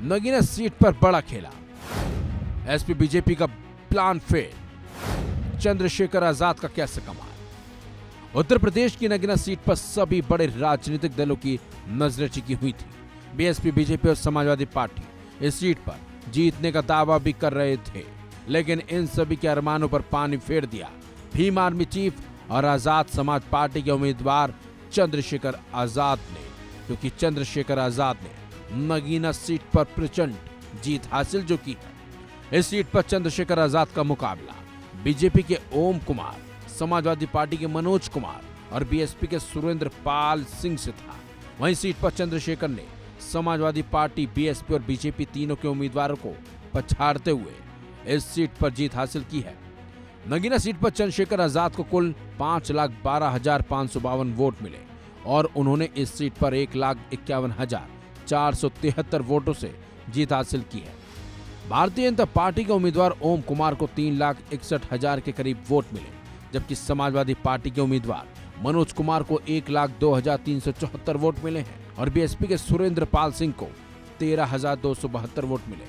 Nagina seat पर बड़ा खेला, एसपी बीजेपी का प्लान फेल, चंद्रशेखर आजाद का कैसे कमाल। उत्तर प्रदेश की नगीना सीट पर सभी बड़े राजनीतिक दलों की नजरें टिकी हुई थी। बीएसपी, बीजेपी और समाजवादी पार्टी इस सीट पर जीतने का दावा भी कर रहे थे, लेकिन इन सभी के अरमानों पर पानी फेर दिया भीम आर्मी चीफ और आजाद समाज पार्टी के उम्मीदवार चंद्रशेखर आजाद ने, क्योंकि चंद्रशेखर आजाद ने नगीना सीट पर प्रचंड जीत हासिल जो की है। इस सीट पर चंद्रशेखर आजाद का मुकाबला बीजेपी के ओम कुमार, समाजवादी पार्टी के मनोज कुमार और बीएसपी के सुरेंद्र पाल सिंह से था। वहीं सीट पर चंद्रशेखर ने समाजवादी पार्टी, बीएसपी और बीजेपी तीनों के उम्मीदवारों को पछाड़ते हुए इस सीट पर जीत हासिल की है। नगीना सीट पर चंद्रशेखर आजाद को कुल 5,12,552 वोट मिले और उन्होंने इस सीट पर 1,51,473 वोटों से जीत हासिल की है। भारतीय जनता पार्टी के उम्मीदवार ओम कुमार को 3,61,000 के करीब वोट मिले, जबकि समाजवादी पार्टी के उम्मीदवार मनोज कुमार को 1,02,374 वोट मिले हैं और बीएसपी के सुरेंद्र पाल सिंह को 13,272 वोट मिले।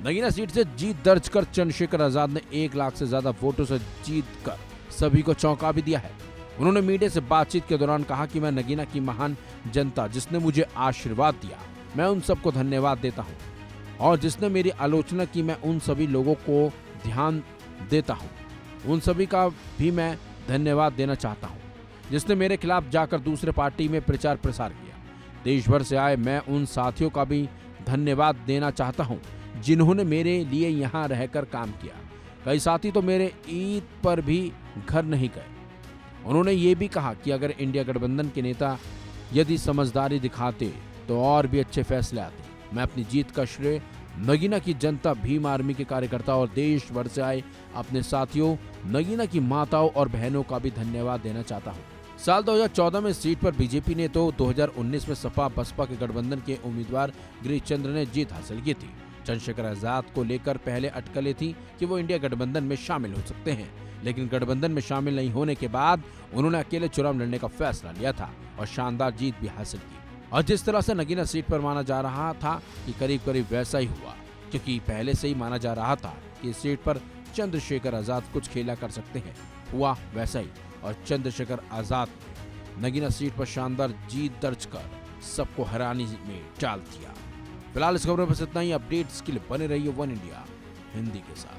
नगीना सीट से जीत दर्ज कर चंद्रशेखर आजाद ने 1 लाख से ज्यादा वोटों से जीत कर सभी को चौंका भी दिया है। उन्होंने मीडिया से बातचीत के दौरान कहा कि मैं नगीना की महान जनता जिसने मुझे आशीर्वाद दिया, मैं उन सबको धन्यवाद देता हूँ, और जिसने मेरी आलोचना की मैं उन सभी लोगों को ध्यान देता हूँ, उन सभी का भी मैं धन्यवाद देना चाहता हूँ जिसने मेरे खिलाफ जाकर दूसरे पार्टी में प्रचार प्रसार किया। देश भर से आए मैं उन साथियों का भी धन्यवाद देना चाहता हूँ जिन्होंने मेरे लिए यहाँ रहकर काम किया। कई साथी तो मेरे ईद पर भी घर नहीं गए। उन्होंने ये भी कहा कि अगर इंडिया गठबंधन के नेता यदि समझदारी दिखाते तो और भी अच्छे फैसले आते। मैं अपनी जीत का श्रेय नगीना की जनता, भीम आर्मी के कार्यकर्ता और देश भर से आए अपने साथियों, नगीना की माताओं और बहनों का भी धन्यवाद देना चाहता हूँ। साल 2014 में सीट पर बीजेपी ने तो 2019 में सपा बसपा के गठबंधन के उम्मीदवार गिरीश चंद्र ने जीत हासिल की थी। चंद्रशेखर आजाद को लेकर पहले अटकलें थी कि वो इंडिया गठबंधन में शामिल हो सकते हैं, लेकिन गठबंधन में शामिल नहीं होने के बाद उन्होंने अकेले चुनाव लड़ने का फैसला लिया था और शानदार जीत भी हासिल की। और जिस तरह से नगीना सीट पर माना जा रहा था कि करीब करीब वैसा ही हुआ, क्योंकि पहले से ही माना जा रहा था कि इस सीट पर चंद्रशेखर आजाद कुछ खेला कर सकते हैं, हुआ वैसा ही और चंद्रशेखर आजाद ने नगीना सीट पर शानदार जीत दर्ज कर सबको हैरानी में डाल दिया। फिलहाल इस खबर में बस इतना ही। अपडेट्स के लिए बने रहिए वन इंडिया हिंदी के साथ।